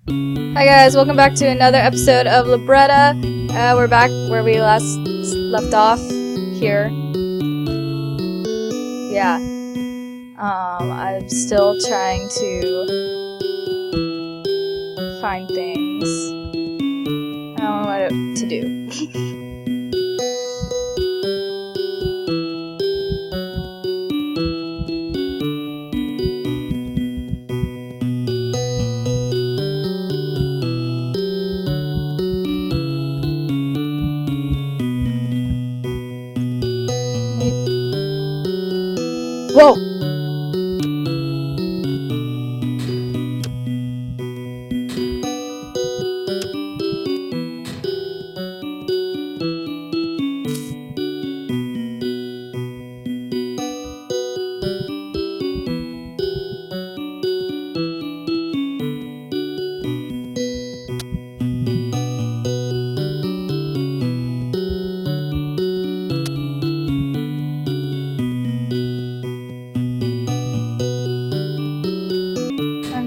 Hi guys, welcome back to another episode of Libretta. We're back where we last left off here. Yeah. I'm still trying to find things. I don't know what to do. Whoa!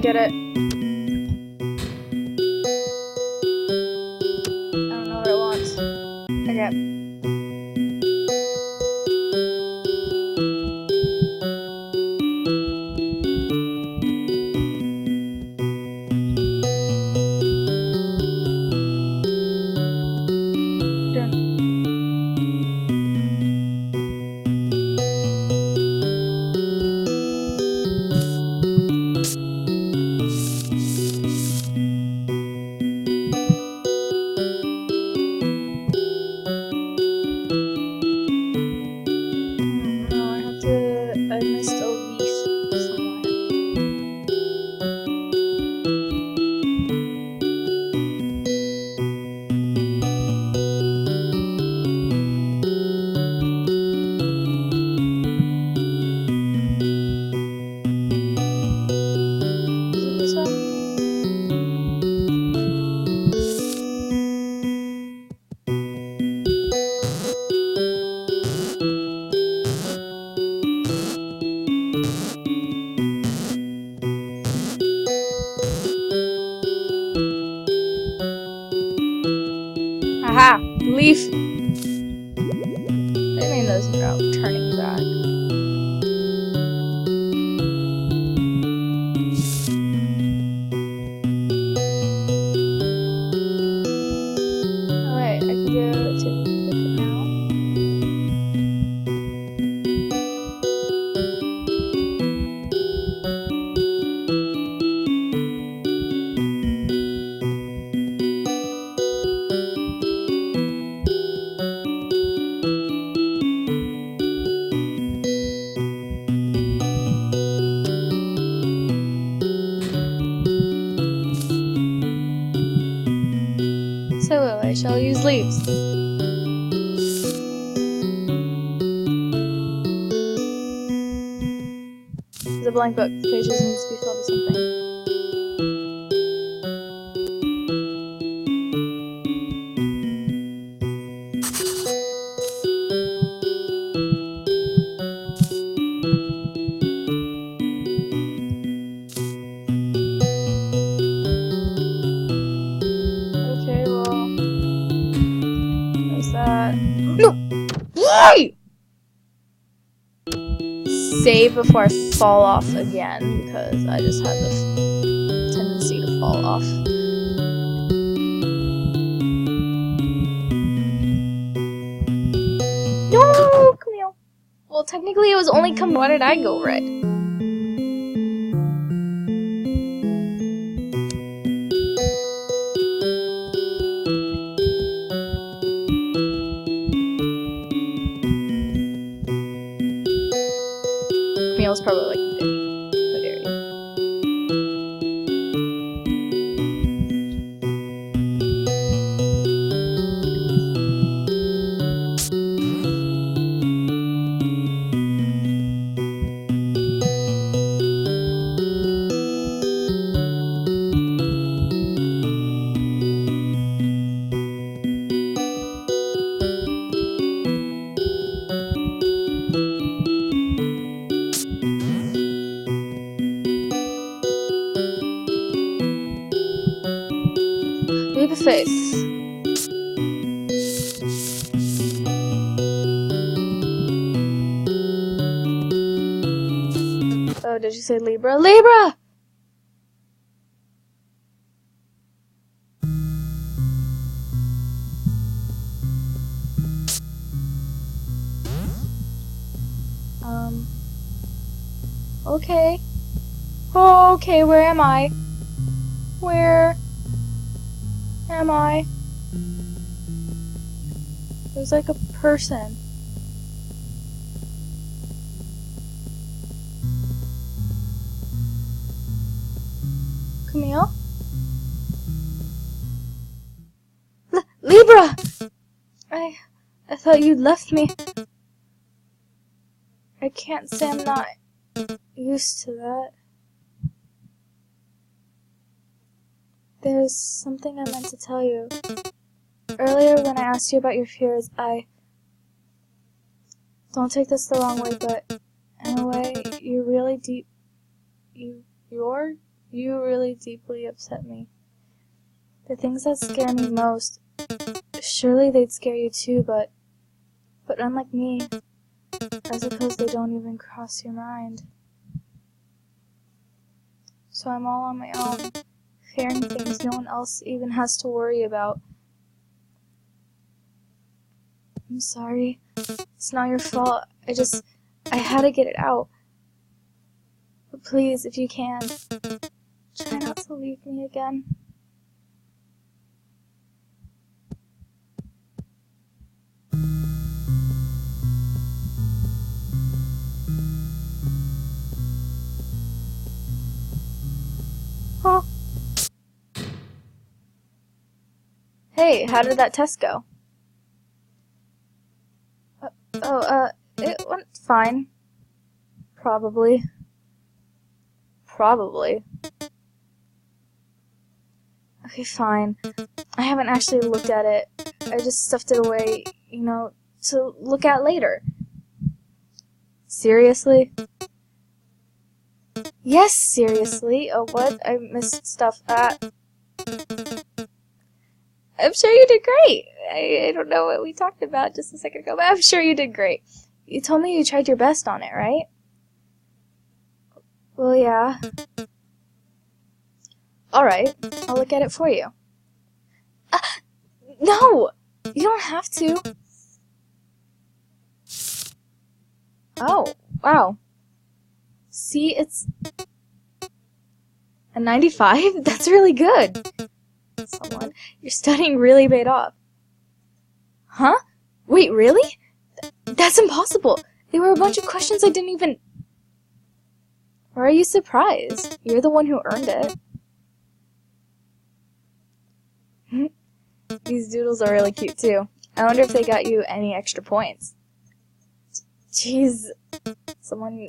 Get it. I don't know what it wants. Okay. I missed a leaf somewhere. Is it this one? Aha! Leaf! I mean those are out turning back. Alright, I can go to look it now. So I shall use leaves. It's a blank book. Pages needs to be filled with something. Okay, well, there's that. No! Why? Save before I fall off again, because I just have the tendency to fall off. No, Camille. Well, technically it was only Camille. Why did I go red? Camille's probably like, bitch, how dare you? the face. Oh, did you say Libra? Libra! Okay. Okay, where am I? Where am I? There's like a person. Camille? Libra! I thought you'd left me. I can't say I'm not used to that. There's something I meant to tell you. Earlier when I asked you about your fears, don't take this the wrong way, but in a way, you really deeply upset me. The things that scare me most, surely they'd scare you too, but unlike me, I suppose they don't even cross your mind. So I'm all on my own, fearing things no one else even has to worry about. I'm sorry. It's not your fault. I had to get it out. But please, if you can, try not to leave me again. Huh? Hey, how did that test go? It went fine. Probably. Okay, fine. I haven't actually looked at it. I just stuffed it away, to look at later. Seriously? Yes, seriously. Oh, what? I missed stuff. I'm sure you did great. I don't know what we talked about just a second ago, but I'm sure you did great. You told me you tried your best on it, right? Well, yeah. Alright, I'll look at it for you. No! You don't have to. Oh, wow. See, it's a 95? That's really good. Someone, your studying really paid off. Huh? Wait, really? That's impossible. There were a bunch of questions I didn't even... Or are you surprised? You're the one who earned it. These doodles are really cute too. I wonder if they got you any extra points. Jeez. Someone...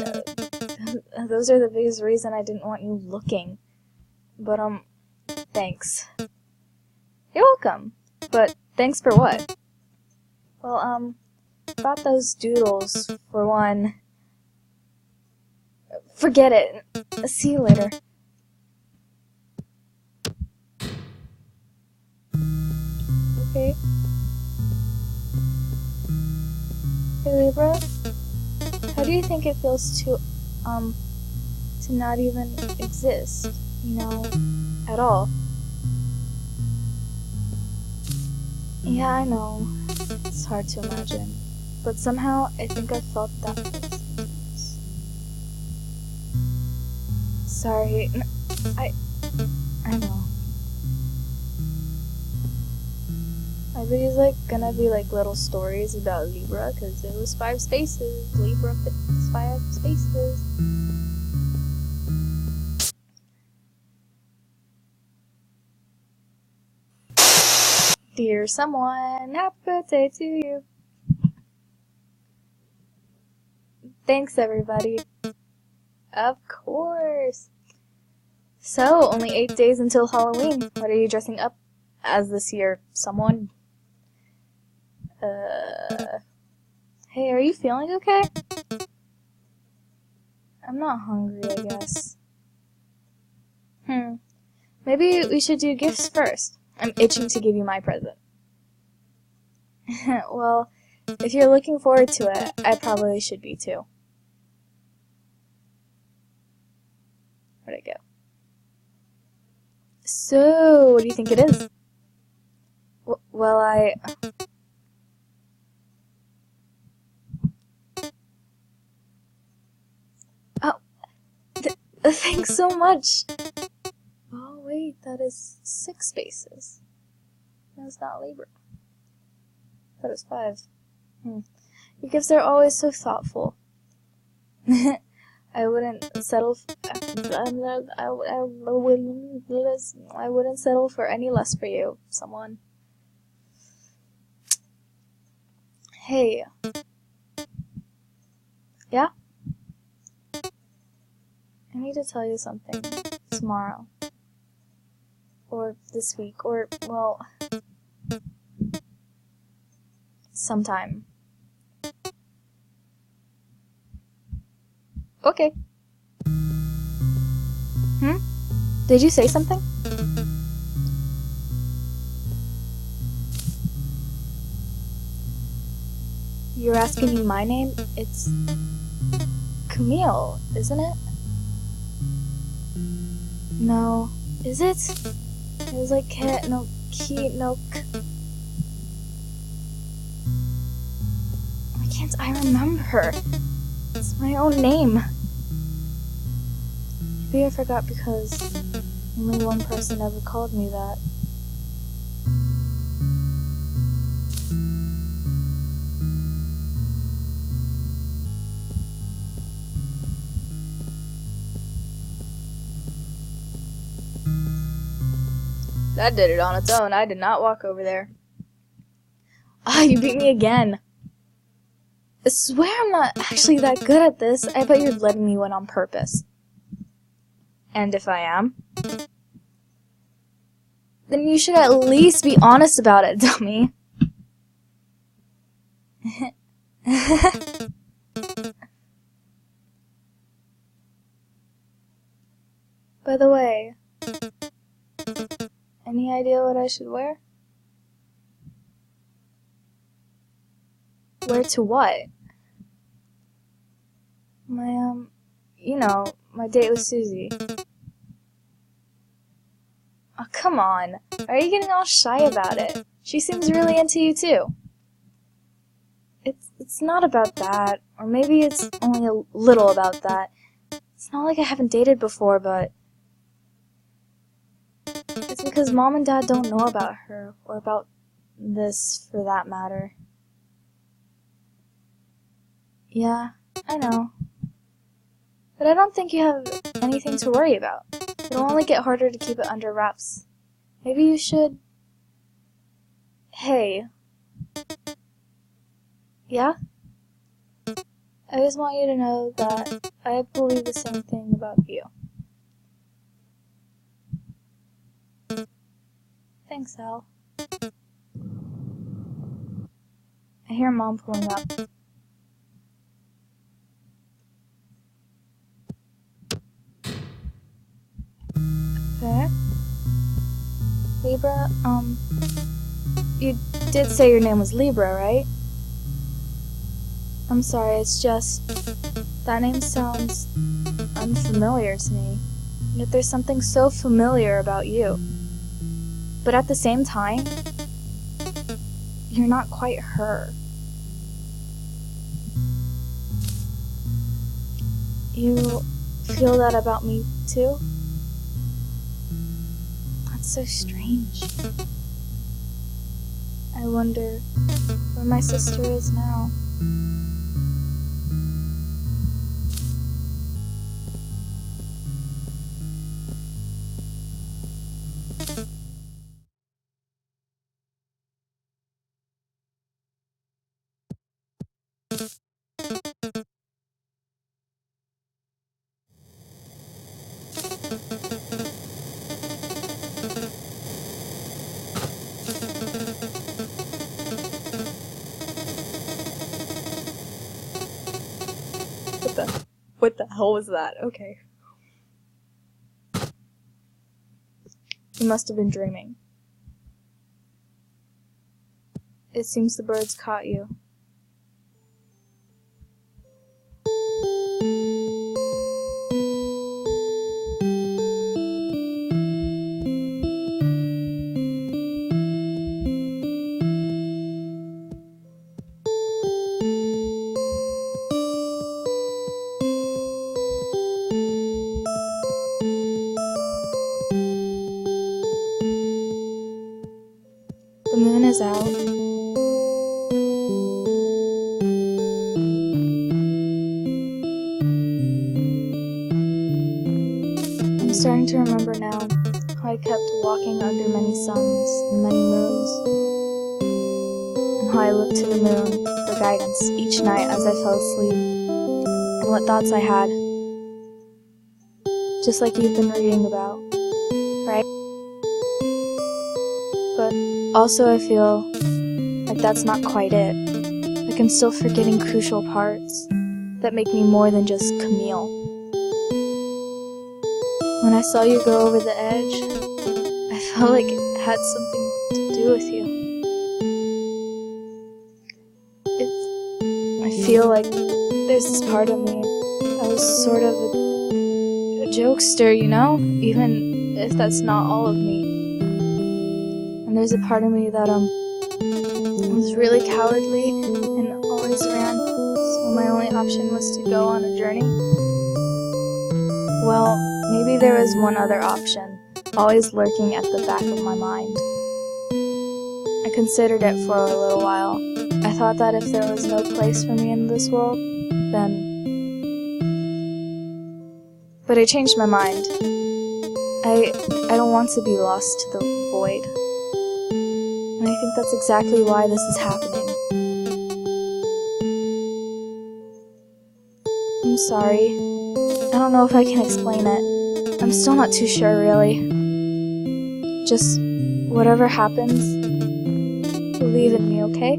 those are the biggest reason I didn't want you looking. But, thanks. You're welcome. But thanks for what? Well, about those doodles, for one. Forget it. See you later. Okay. Hey, Libra? How do you think it feels to not even exist, at all? Yeah, I know. It's hard to imagine. But somehow, I think I felt that for years. Sorry. I know. Are these, gonna be, little stories about Libra? Because it was 5 spaces. Libra fits 5 spaces. Dear someone, happy birthday to you. Thanks, everybody. Of course. So, only 8 days until Halloween. What are you dressing up as this year? Someone? Hey, are you feeling okay? I'm not hungry, I guess. Maybe we should do gifts first. I'm itching to give you my present. Well, if you're looking forward to it, I probably should be too. Where'd it go? So, what do you think it is? Well, Oh, thanks so much! Oh, wait, that is 6 spaces. That's not Libra. That is 5. Your gifts are always so thoughtful. I wouldn't settle. I wouldn't settle for any less for you, someone. Hey. Yeah? I need to tell you something tomorrow. Or this week. Or, well, sometime. Okay. Did you say something? You're asking me my name? It's Camille, isn't it? No. Is it? It was like Why can't I remember? It's my own name. Maybe I forgot because only one person ever called me that. That did it on its own. I did not walk over there. Ah, you beat me again. I swear I'm not actually that good at this. I bet you're letting me win on purpose. And if I am, then you should at least be honest about it, dummy. By the way, any idea what I should wear? Wear to what? My, my date with Susie. Oh, come on. Why are you getting all shy about it? She seems really into you, too. It's not about that. Or maybe it's only a little about that. It's not like I haven't dated before, but it's because Mom and Dad don't know about her, or about this, for that matter. Yeah, I know. But I don't think you have anything to worry about. It'll only get harder to keep it under wraps. Maybe you should... Hey. Yeah? I just want you to know that I believe the same thing about you. Thanks, Al. I hear Mom pulling up. Okay. Libra, you did say your name was Libra, right? I'm sorry, it's just... that name sounds unfamiliar to me. Yet there's something so familiar about you. But at the same time, you're not quite her. You feel that about me, too? That's so strange. I wonder where my sister is now. What the hell was that? Okay. You must have been dreaming. It seems the birds caught you. The moon is out. I'm starting to remember now how I kept walking under many suns and many moons, and how I looked to the moon for guidance each night as I fell asleep, and what thoughts I had, just like you've been reading about, right? But also I feel like that's not quite it. Like I'm still forgetting crucial parts that make me more than just Camille. When I saw you go over the edge, I felt like it had something to do with you. I feel like there's this part of me that was sort of a jokester, you know? Even if that's not all of me. And there's a part of me that was really cowardly and always ran, so my only option was to go on a journey. Well, maybe there was one other option, always lurking at the back of my mind. I considered it for a little while. I thought that if there was no place for me in this world, then... But I changed my mind. I don't want to be lost to the void. And I think that's exactly why this is happening. I'm sorry. I don't know if I can explain it. I'm still not too sure, really. Just, whatever happens, believe in me, okay?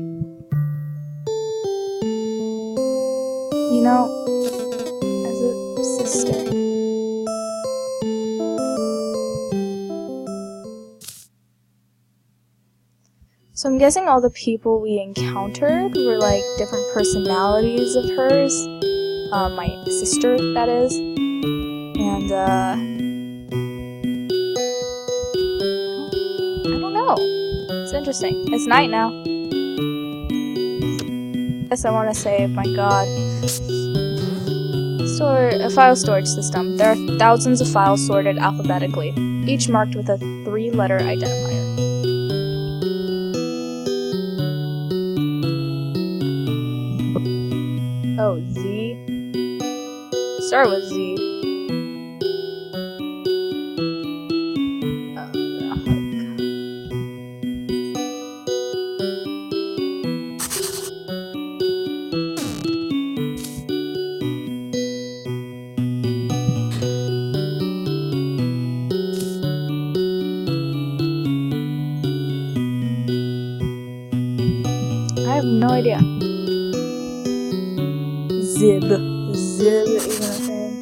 You know, as a sister... So I'm guessing all the people we encountered were like different personalities of hers. My sister, that is. And, I don't know. It's interesting. It's night now. Guess I want to say, my god. A file storage system. There are thousands of files sorted alphabetically, each marked with a 3-letter identifier. Oh, Z? Start with Z. I have no idea. Zib is even a thing.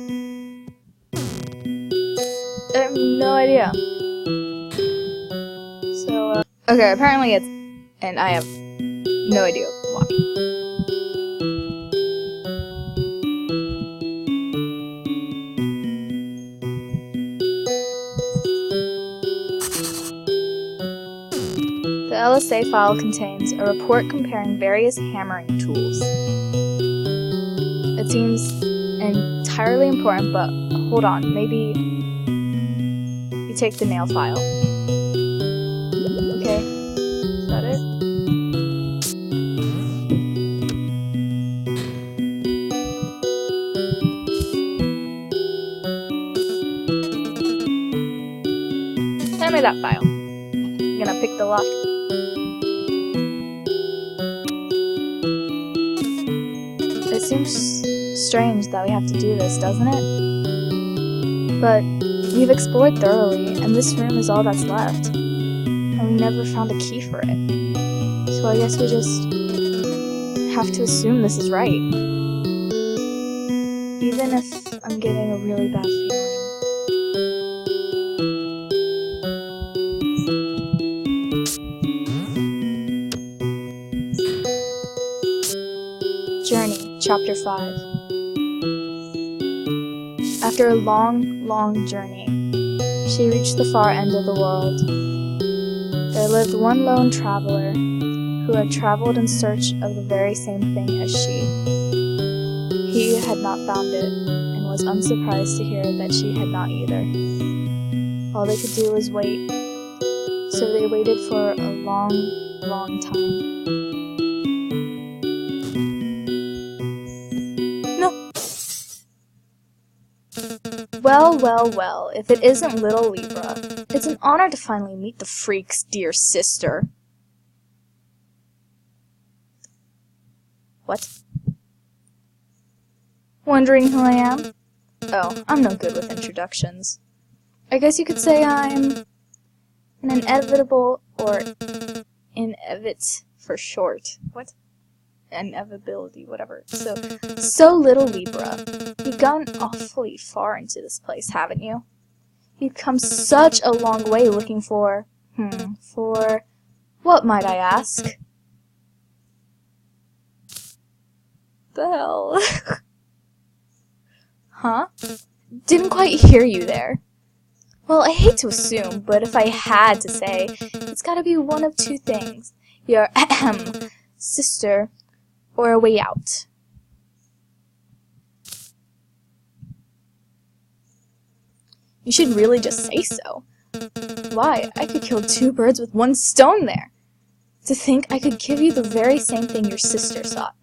I have no idea. So, okay, apparently it's, and I have no idea why. The LSA file contains a report comparing various hammering tools. It seems entirely important, but hold on, maybe you take the nail file. Okay, is that it? Hand me that file. I'm gonna pick the lock. It seems strange that we have to do this, doesn't it? But we've explored thoroughly, and this room is all that's left. And we never found a key for it. So I guess we just have to assume this is right. Even if I'm getting a really bad feeling. Chapter 5. After a long, long journey, she reached the far end of the world. There lived one lone traveler who had traveled in search of the very same thing as she. He had not found it, and was unsurprised to hear that she had not either. All they could do was wait, so they waited for a long, long time. No! Well, well, well, if it isn't little Libra, it's an honor to finally meet the freak's dear sister. What? Wondering who I am? Oh, I'm no good with introductions. I guess you could say I'm an inevitable, or inevit for short. What? Inevitability, whatever. So little Libra, you've gone awfully far into this place, haven't you? You've come such a long way looking for, for what, might I ask? The hell? Huh? Didn't quite hear you there. Well, I hate to assume, but if I had to say, it's gotta be one of two things. Your sister, or a way out. You should really just say so. Why, I could kill two birds with one stone there. To think I could give you the very same thing your sister sought.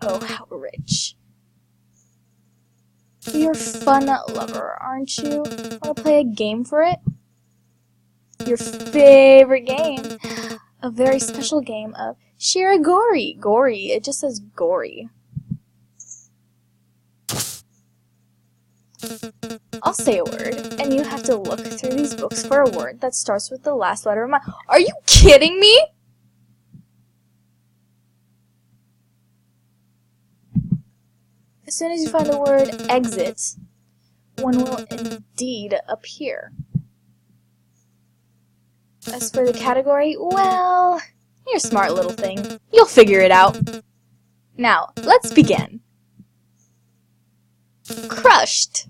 Oh, how rich. You're a fun lover, aren't you? Wanna play a game for it? Your favorite game? A very special game of Shiragori. Gory. It just says gory. I'll say a word, and you have to look through these books for a word that starts with the last letter of my... Are you kidding me? As soon as you find the word exit, one will indeed appear. As for the category, well, you're a smart little thing. You'll figure it out. Now, let's begin. Crushed.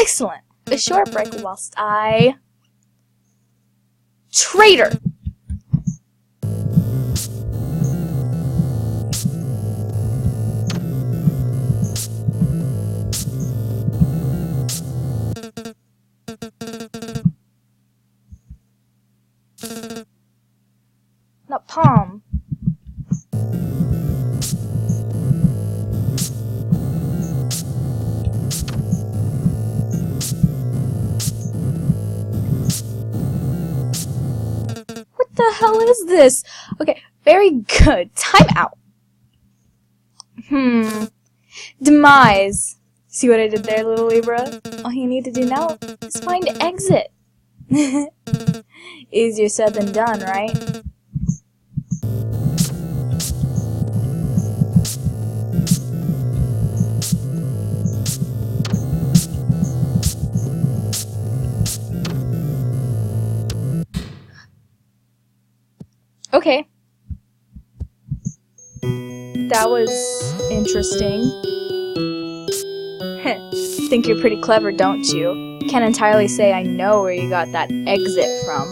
Excellent. A short break whilst I... Traitor! Not palm. What the hell is this? Okay, very good. Time out. Demise. See what I did there, little Libra? All you need to do now is find exit. Easier said than done, right? Okay. That was interesting. Think you're pretty clever, don't you? Can't entirely say I know where you got that exit from.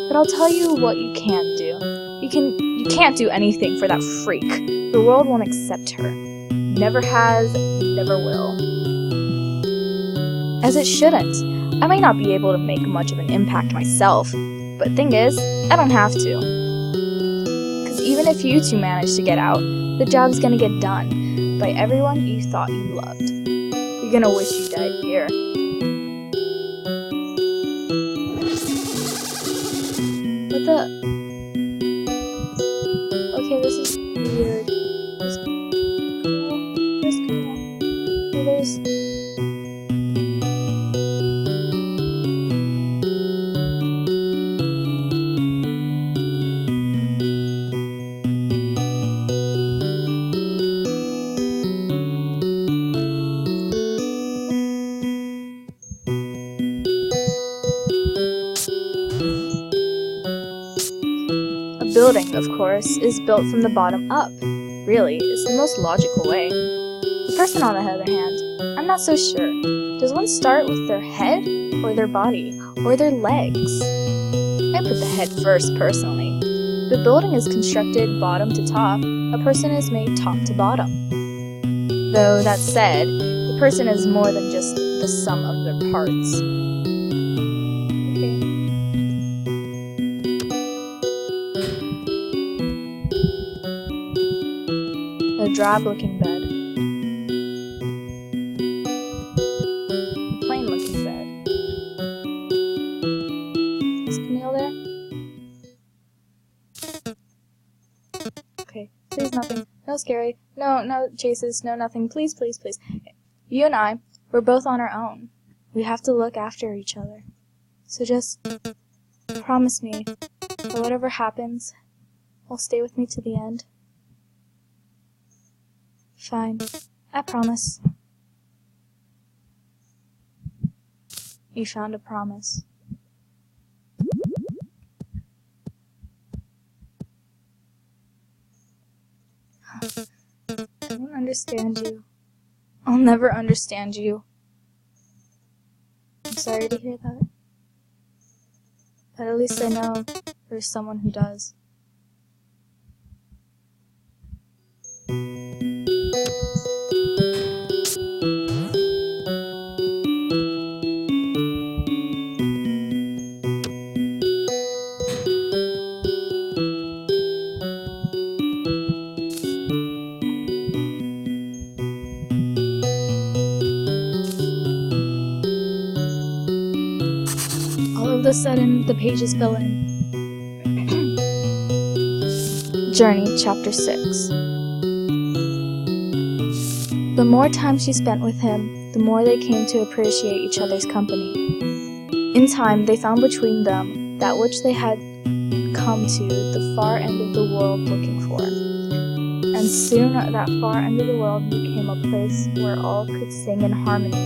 But I'll tell you what you can do. You can't do anything for that freak. The world won't accept her. Never has, never will. As it shouldn't. I may not be able to make much of an impact myself, but thing is, I don't have to. Because even if you two manage to get out, the job's gonna get done by everyone you thought you loved. You're gonna wish you died here. What the? Okay, this is weird. There's building, of course, is built from the bottom up. Really, it's the most logical way. The person, on the other hand, I'm not so sure. Does one start with their head, or their body, or their legs? I put the head first, personally. The building is constructed bottom to top. A person is made top to bottom. Though, that said, the person is more than just the sum of their parts. Okay. A drab-looking bed. A plain-looking bed. Is Camille there? Okay, please nothing. No scary. No chases. No nothing. Please, please, please. You and I, we're both on our own. We have to look after each other. So just promise me that whatever happens, will stay with me to the end. Fine. I promise. You found a promise. I don't understand you. I'll never understand you. I'm sorry to hear that. But at least I know there's someone who does. All of a sudden, the pages fill in. Journey, Chapter 6. The more time she spent with him, the more they came to appreciate each other's company. In time, they found between them that which they had come to the far end of the world looking for. And soon that far end of the world became a place where all could sing in harmony,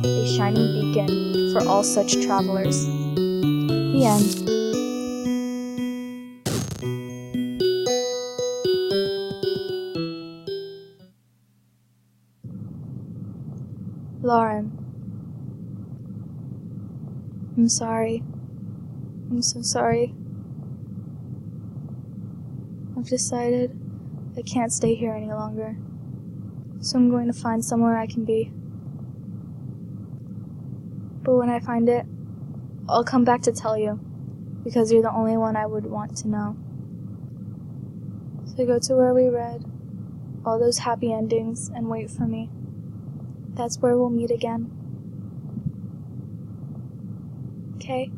a shining beacon for all such travelers. The end. Lauren. I'm sorry. I'm so sorry. I've decided I can't stay here any longer, so I'm going to find somewhere I can be. But when I find it, I'll come back to tell you, because you're the only one I would want to know. So go to where we read all those happy endings and wait for me. That's where we'll meet again. Okay?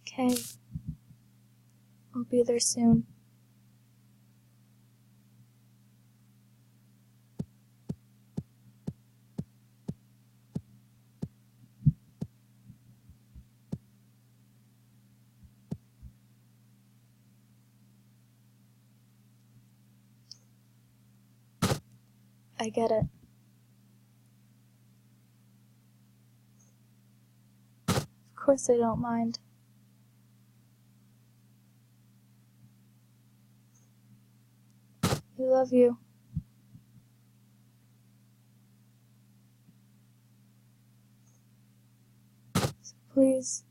Okay. I'll be there soon. I get it. Of course I don't mind. We love you. So please.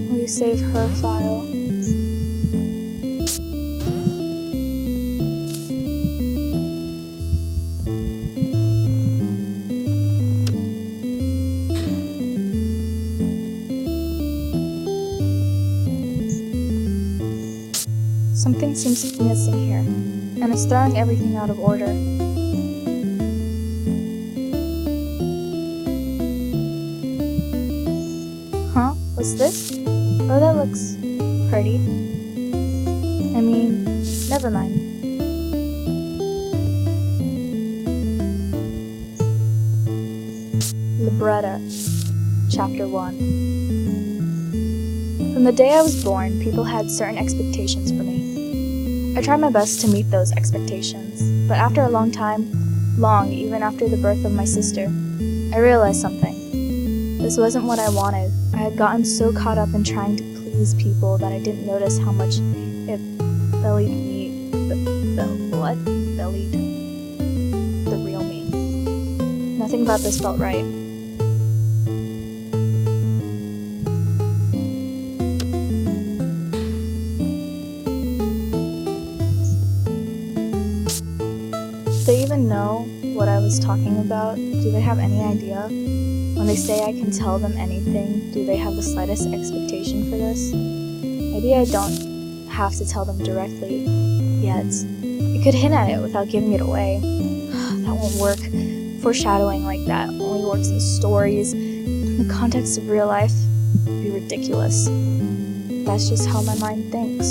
Will you save her file? Something seems to be missing here, and it's throwing everything out of order. Huh? What's this? Oh, that looks pretty. I mean, never mind. Libretta, Chapter 1. From the day I was born, people had certain expectations for me. I tried my best to meet those expectations, but after a long time, even after the birth of my sister, I realized something. This wasn't what I wanted. I had gotten so caught up in trying to please people that I didn't notice how much it bellied the real me. Nothing about this felt right. Do they even know what I was talking about? Do they have any idea? When they say I can tell them anything, do they have the slightest expectation for this? Maybe I don't have to tell them directly yet. I could hint at it without giving it away. That won't work. Foreshadowing like that only works in stories. In the context of real life, it'd be ridiculous. That's just how my mind thinks.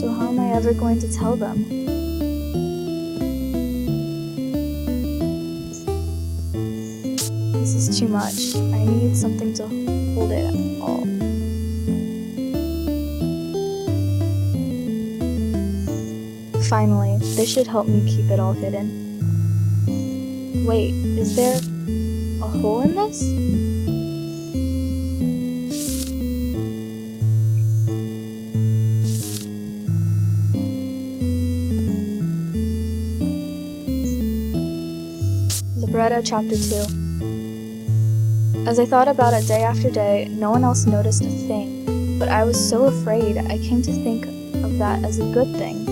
So how am I ever going to tell them? This is too much. I need something to hold it all. Finally, this should help me keep it all hidden. Wait, is there a hole in this? Libretta Chapter 2. As I thought about it day after day, no one else noticed a thing, but I was so afraid I came to think of that as a good thing.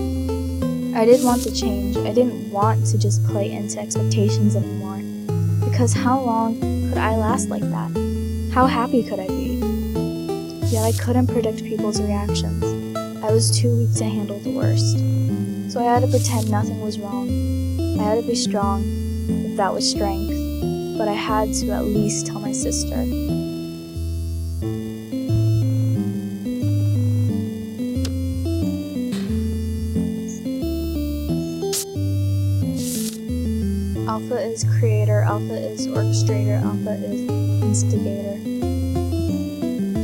I did want to change. I didn't want to just play into expectations anymore, because how long could I last like that? How happy could I be? Yet I couldn't predict people's reactions. I was too weak to handle the worst. So I had to pretend nothing was wrong. I had to be strong, if that was strength. But I had to at least tell my sister. Alpha is creator, alpha is orchestrator, alpha is instigator.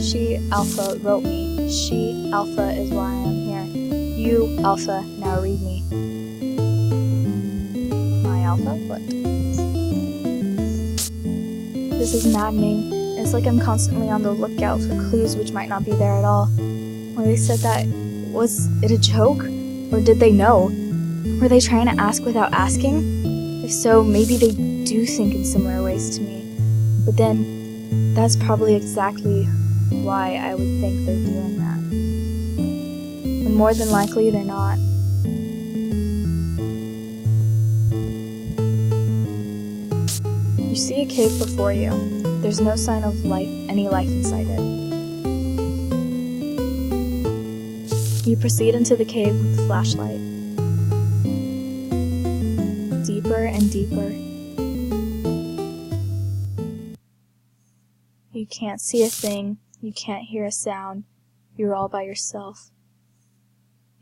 She, alpha, wrote me. She, alpha, is why I am here. You, alpha, now read me. My alpha? What? This is maddening. It's like I'm constantly on the lookout for clues which might not be there at all. When they said that, was it a joke? Or did they know? Were they trying to ask without asking? If so, maybe they do think in similar ways to me. But then, that's probably exactly why I would think they're doing that. When more than likely they're not. You see a cave before you. There's no sign of life, any life inside it. You proceed into the cave with the flashlight. Deeper and deeper. You can't see a thing, you can't hear a sound, you're all by yourself.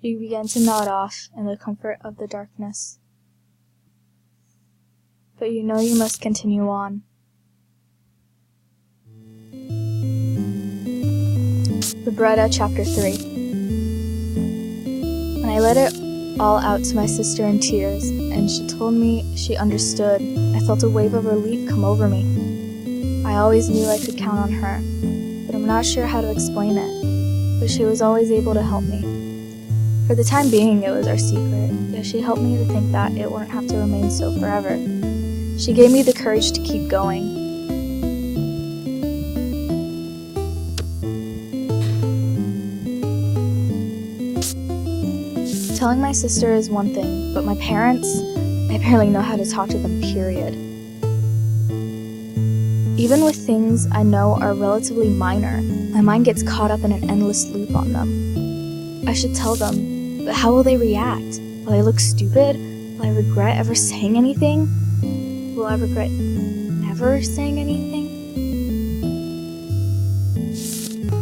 You begin to nod off in the comfort of the darkness. But you know you must continue on. Libretta Chapter 3. When I let it all out to my sister in tears, and she told me she understood, I felt a wave of relief come over me. I always knew I could count on her, but I'm not sure how to explain it. But she was always able to help me. For the time being, it was our secret, yet she helped me to think that it wouldn't have to remain so forever. She gave me the courage to keep going. Telling my sister is one thing, but my parents, I barely know how to talk to them, period. Even with things I know are relatively minor, my mind gets caught up in an endless loop on them. I should tell them, but how will they react? Will I look stupid? Will I regret ever saying anything? Will I regret never saying anything?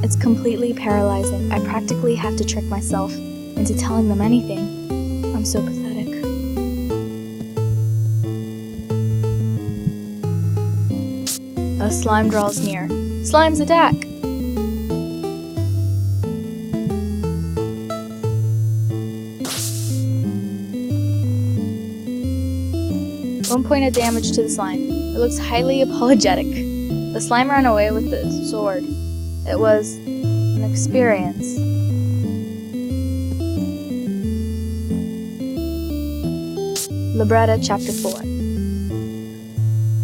It's completely paralyzing. I practically have to trick myself into telling them anything. I'm so pathetic. A slime draws near. Slimes attack! 1 point of damage to the slime. It looks highly apologetic. The slime ran away with the sword. It was an experience. Libretta, Chapter 4.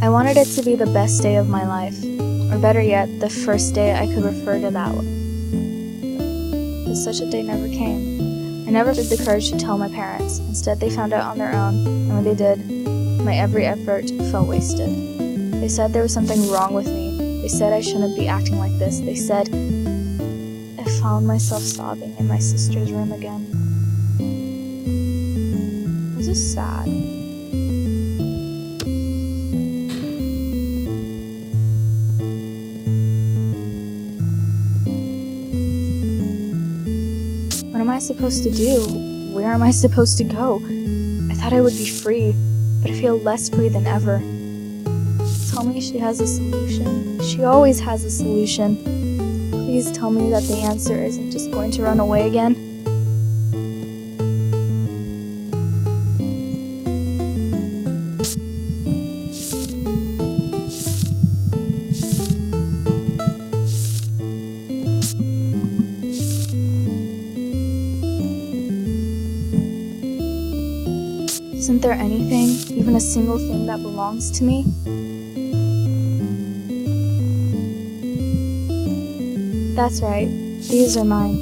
I wanted it to be the best day of my life, or better yet, the first day I could refer to that one. But such a day never came. I never had the courage to tell my parents. Instead, they found out on their own, and when they did, my every effort fell wasted. They said there was something wrong with me. They said I shouldn't be acting like this. They said I found myself sobbing in my sister's room again. This is sad. What am I supposed to do? Where am I supposed to go? I thought I would be free, but I feel less free than ever. Tell me she has a solution. She always has a solution. Please tell me that the answer isn't just going to run away again. Isn't there anything, even a single thing that belongs to me? That's right, these are mine.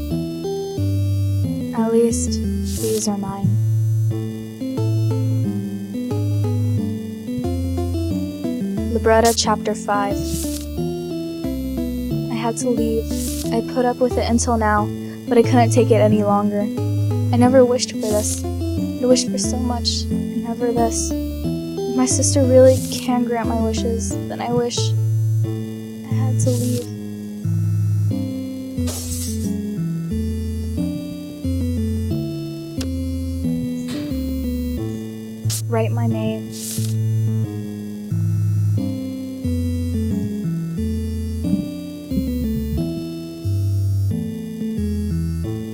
At least, these are mine. Libretta, Chapter 5. I had to leave. I put up with it until now, but I couldn't take it any longer. I never wished for this. I wished for so much, and never this. If my sister really can grant my wishes, then I wish I had to leave. Write my name.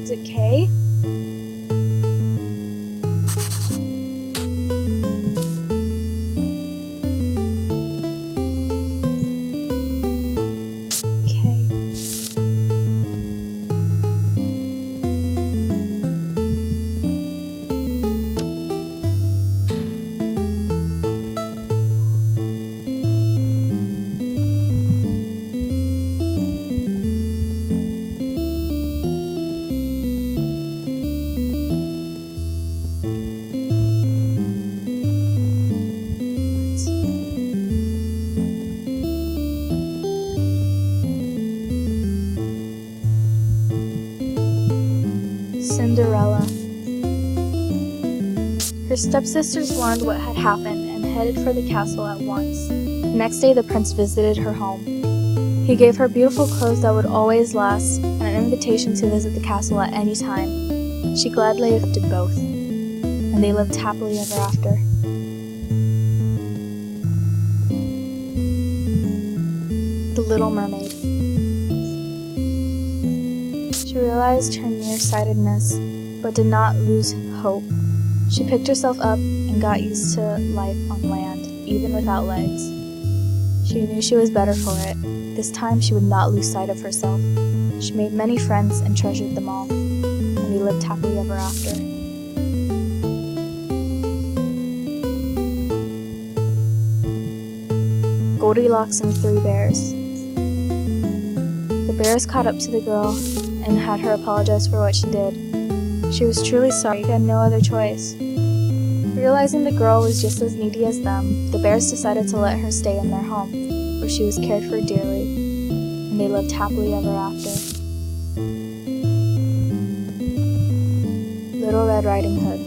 Is it K? Cinderella. Her stepsisters learned what had happened and headed for the castle at once. The next day the prince visited her home. He gave her beautiful clothes that would always last and an invitation to visit the castle at any time. She gladly accepted both, and they lived happily ever after. The Little Mermaid. She realized her nearsightedness, but did not lose hope. She picked herself up and got used to life on land, even without legs. She knew she was better for it. This time she would not lose sight of herself. She made many friends and treasured them all, and they lived happily ever after. Goldilocks and the Three Bears. The bears caught up to the girl and had her apologize for what she did. She was truly sorry, she had no other choice. Realizing the girl was just as needy as them, the bears decided to let her stay in their home, where she was cared for dearly, and they lived happily ever after. Little Red Riding Hood.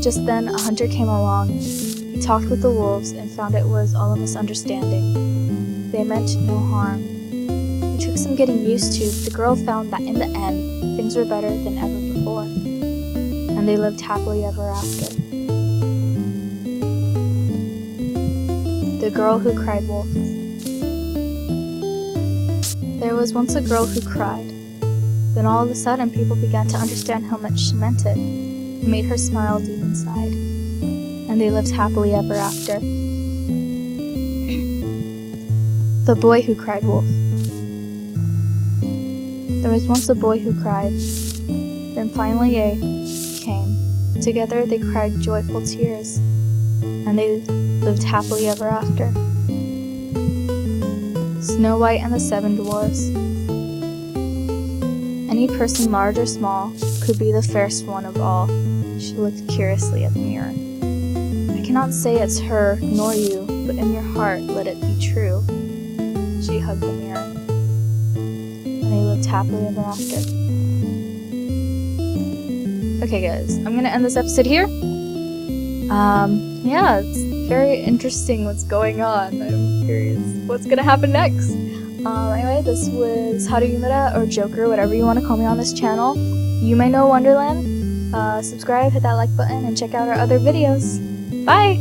Just then, a hunter came along. He talked with the wolves and found it was all a misunderstanding. They meant no harm. It took some getting used to, but the girl found that in the end, things were better than ever before, and they lived happily ever after. The Girl Who Cried Wolf. There was once a girl who cried. Then all of a sudden, people began to understand how much she meant it. It made her smile deep inside. and they lived happily ever after. The Boy Who Cried Wolf. There was once a boy who cried. Then finally a came. Together they cried joyful tears, and they lived happily ever after. Snow White and the Seven Dwarfs. Any person, large or small, could be the fairest one of all. She looked curiously at the mirror. I cannot say it's her nor you, but in your heart let it be true. She hugged the mirror, and they lived happily ever after. Okay guys, I'm gonna end this episode here. Yeah, it's very interesting what's going on. I'm curious what's gonna happen next. Anyway, this was Libretta or Joker, whatever you want to call me on this channel. You may know Wonderland. Subscribe, hit that like button, and check out our other videos. Bye!